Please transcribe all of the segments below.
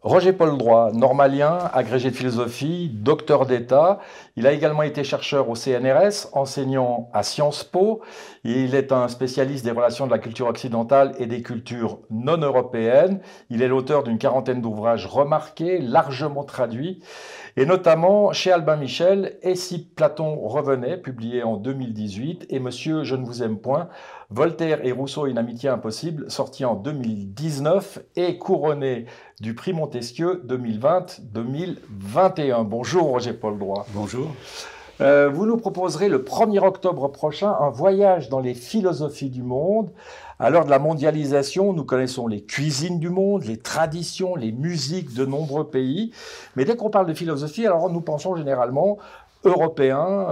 Roger-Paul Droit, normalien, agrégé de philosophie, docteur d'État. Il a également été chercheur au CNRS, enseignant à Sciences Po. Il est un spécialiste des relations de la culture occidentale et des cultures non européennes. Il est l'auteur d'une quarantaine d'ouvrages remarqués, largement traduits, et notamment chez Albin Michel, Et si Platon revenait, publié en 2018, et Monsieur, je ne vous aime point, Voltaire et Rousseau, une amitié impossible, sorti en 2019 et couronné du prix Montesquieu 2020-2021. Bonjour Roger-Paul Droit. Bonjour. Vous nous proposerez le 1er octobre prochain un voyage dans les philosophies du monde. À l'heure de la mondialisation, nous connaissons les cuisines du monde, les traditions, les musiques de nombreux pays. Mais dès qu'on parle de philosophie, alors nous pensons généralement européen,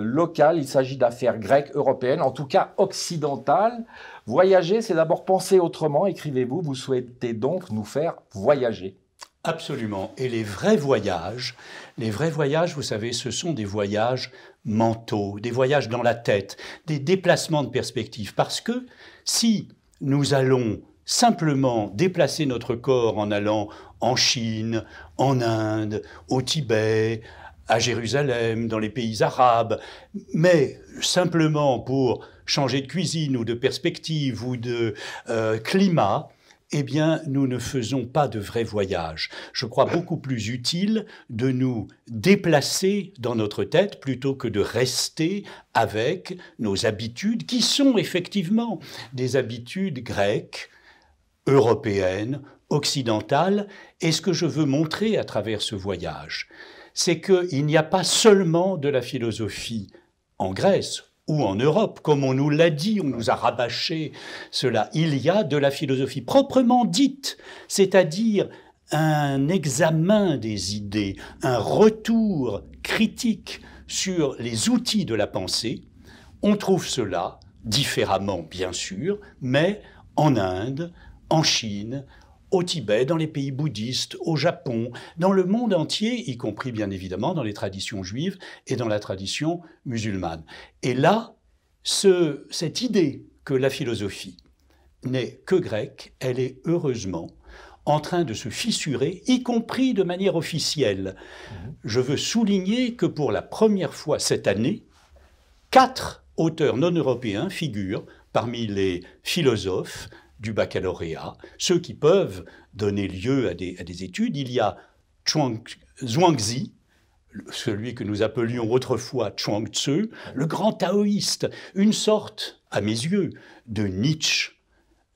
local. Il s'agit d'affaires grecques, européennes, en tout cas occidentales. Voyager, c'est d'abord penser autrement, écrivez-vous. Vous souhaitez donc nous faire voyager. Absolument. Et les vrais voyages, vous savez, ce sont des voyages mentaux, des voyages dans la tête, des déplacements de perspective. Parce que si nous allons simplement déplacer notre corps en allant en Chine, en Inde, au Tibet, à Jérusalem, dans les pays arabes, mais simplement pour changer de cuisine ou de perspective ou de climat, eh bien, nous ne faisons pas de vrais voyages. Je crois beaucoup plus utile de nous déplacer dans notre tête plutôt que de rester avec nos habitudes, qui sont effectivement des habitudes grecques, européennes, occidentales. Et ce que je veux montrer à travers ce voyage, c'est qu'il n'y a pas seulement de la philosophie en Grèce ou en Europe, comme on nous l'a dit, on nous a rabâché cela. Il y a de la philosophie proprement dite, c'est-à-dire un examen des idées, un retour critique sur les outils de la pensée. On trouve cela différemment, bien sûr, mais en Inde, en Chine, au Tibet, dans les pays bouddhistes, au Japon, dans le monde entier, y compris bien évidemment dans les traditions juives et dans la tradition musulmane. Et là, cette idée que la philosophie n'est que grecque, elle est heureusement en train de se fissurer, y compris de manière officielle. Je veux souligner que pour la première fois cette année, 4 auteurs non européens figurent parmi les philosophes du baccalauréat, ceux qui peuvent donner lieu à des études. Il y a Zhuangzi, celui que nous appelions autrefois Chuang Tzu, le grand taoïste, une sorte, à mes yeux, de Nietzsche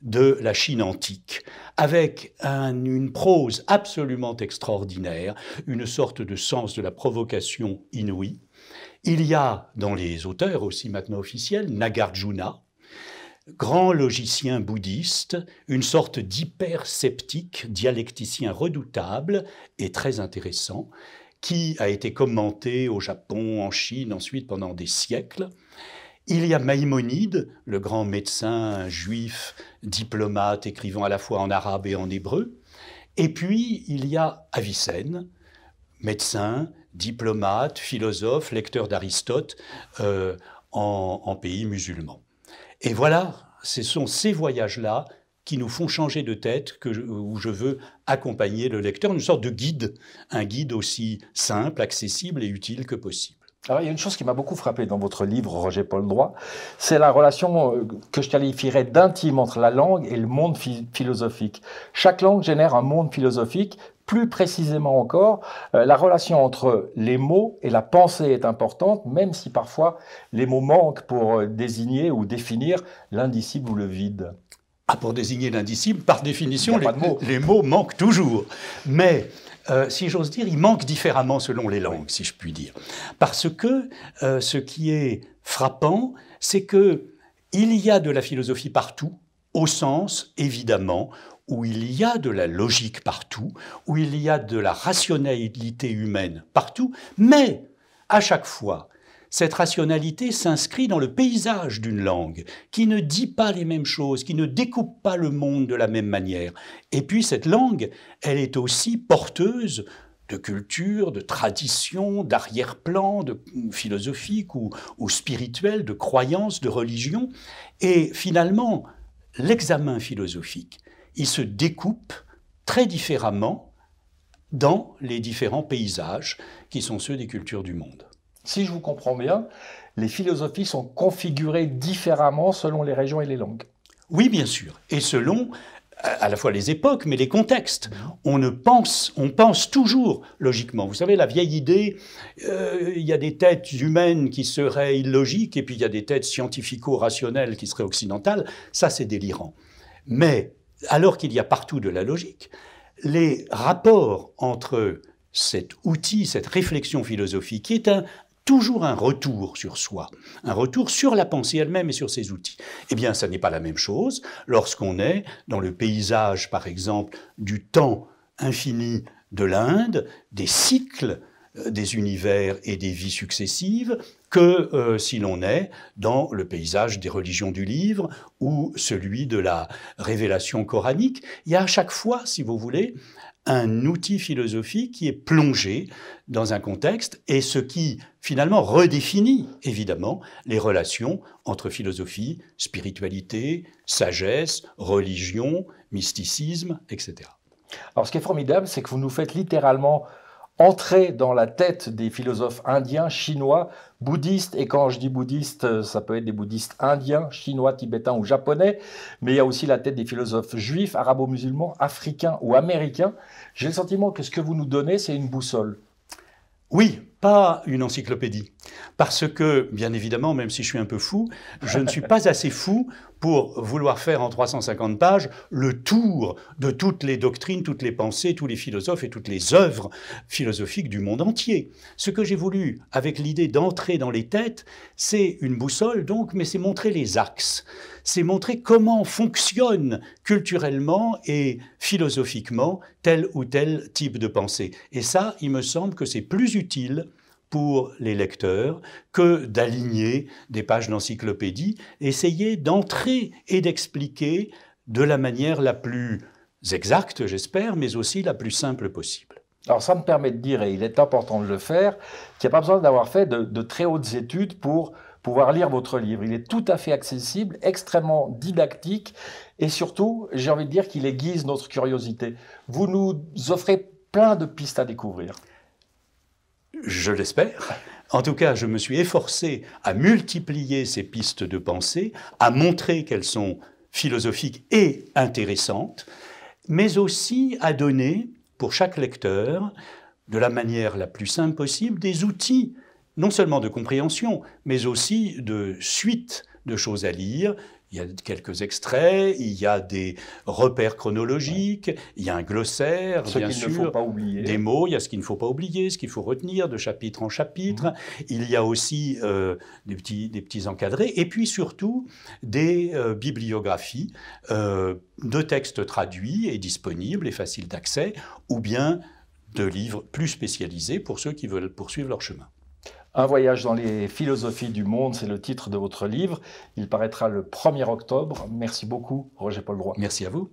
de la Chine antique, avec une prose absolument extraordinaire, une sorte de sens de la provocation inouïe. Il y a, dans les auteurs aussi maintenant officiels, Nagarjuna, grand logicien bouddhiste, une sorte d'hyper-sceptique, dialecticien redoutable et très intéressant, qui a été commenté au Japon, en Chine, ensuite pendant des siècles. Il y a Maïmonide, le grand médecin juif, diplomate, écrivant à la fois en arabe et en hébreu. Et puis, il y a Avicenne, médecin, diplomate, philosophe, lecteur d'Aristote en pays musulmans. Et voilà, ce sont ces voyages-là qui nous font changer de tête, où je veux accompagner le lecteur, une sorte de guide, un guide aussi simple, accessible et utile que possible. Alors, il y a une chose qui m'a beaucoup frappé dans votre livre, Roger-Paul Droit, c'est la relation que je qualifierais d'intime entre la langue et le monde philosophique. Chaque langue génère un monde philosophique. Plus précisément encore, la relation entre les mots et la pensée est importante, même si parfois les mots manquent pour désigner ou définir l'indicible ou le vide. Ah, pour désigner l'indicible, par définition, les mots manquent toujours. Mais, si j'ose dire, ils manquent différemment selon les langues, si je puis dire. Parce que ce qui est frappant, c'est qu'il y a de la philosophie partout, au sens, évidemment, où il y a de la logique partout, où il y a de la rationalité humaine partout, mais à chaque fois, cette rationalité s'inscrit dans le paysage d'une langue qui ne dit pas les mêmes choses, qui ne découpe pas le monde de la même manière. Et puis cette langue, elle est aussi porteuse de culture, de tradition, d'arrière-plan, de philosophique ou spirituel, de croyances, de religion. Et finalement, l'examen philosophique, il se découpe très différemment dans les différents paysages qui sont ceux des cultures du monde. Si je vous comprends bien, les philosophies sont configurées différemment selon les régions et les langues. Oui, bien sûr, et selon à la fois les époques, mais les contextes. On pense toujours logiquement. Vous savez, la vieille idée, il y a des têtes humaines qui seraient illogiques, et puis il y a des têtes scientifico-rationnelles qui seraient occidentales. Ça, c'est délirant. Mais, alors qu'il y a partout de la logique, les rapports entre cet outil, cette réflexion philosophique, qui est toujours un retour sur soi, un retour sur la pensée elle-même et sur ses outils. Eh bien, ça n'est pas la même chose lorsqu'on est dans le paysage, par exemple, du temps infini de l'Inde, des cycles des univers et des vies successives, que si l'on est dans le paysage des religions du livre ou celui de la révélation coranique. Il y a à chaque fois, si vous voulez, un outil philosophique qui est plongé dans un contexte et ce qui finalement redéfinit évidemment les relations entre philosophie, spiritualité, sagesse, religion, mysticisme, etc. Alors ce qui est formidable, c'est que vous nous faites littéralement entrer dans la tête des philosophes indiens, chinois, bouddhistes, et quand je dis bouddhistes, ça peut être des bouddhistes indiens, chinois, tibétains ou japonais, mais il y a aussi la tête des philosophes juifs, arabo-musulmans, africains ou américains. J'ai le sentiment que ce que vous nous donnez, c'est une boussole. Oui, pas une encyclopédie. Parce que, bien évidemment, même si je suis un peu fou, je ne suis pas assez fou pour vouloir faire en 350 pages le tour de toutes les doctrines, toutes les pensées, tous les philosophes et toutes les œuvres philosophiques du monde entier. Ce que j'ai voulu, avec l'idée d'entrer dans les têtes, c'est une boussole donc, mais c'est montrer les axes. C'est montrer comment fonctionne culturellement et philosophiquement tel ou tel type de pensée. Et ça, il me semble que c'est plus utile pour les lecteurs que d'aligner des pages d'encyclopédie, essayer d'entrer et d'expliquer de la manière la plus exacte, j'espère, mais aussi la plus simple possible. Alors ça me permet de dire, et il est important de le faire, qu'il n'y a pas besoin d'avoir fait de très hautes études pour pouvoir lire votre livre. Il est tout à fait accessible, extrêmement didactique, et surtout, j'ai envie de dire qu'il aiguise notre curiosité. Vous nous offrez plein de pistes à découvrir. Je l'espère. En tout cas, je me suis efforcé à multiplier ces pistes de pensée, à montrer qu'elles sont philosophiques et intéressantes, mais aussi à donner, pour chaque lecteur, de la manière la plus simple possible, des outils, non seulement de compréhension, mais aussi de suite de choses à lire. Il y a quelques extraits, il y a des repères chronologiques, il y a un glossaire, bien sûr, des mots, il y a ce qu'il ne faut pas oublier, ce qu'il faut retenir de chapitre en chapitre. Il y a aussi des petits encadrés, et puis surtout des bibliographies de textes traduits et disponibles et faciles d'accès, ou bien de livres plus spécialisés pour ceux qui veulent poursuivre leur chemin. Un voyage dans les philosophies du monde, c'est le titre de votre livre. Il paraîtra le 1er octobre. Merci beaucoup, Roger-Paul Droit. Merci à vous.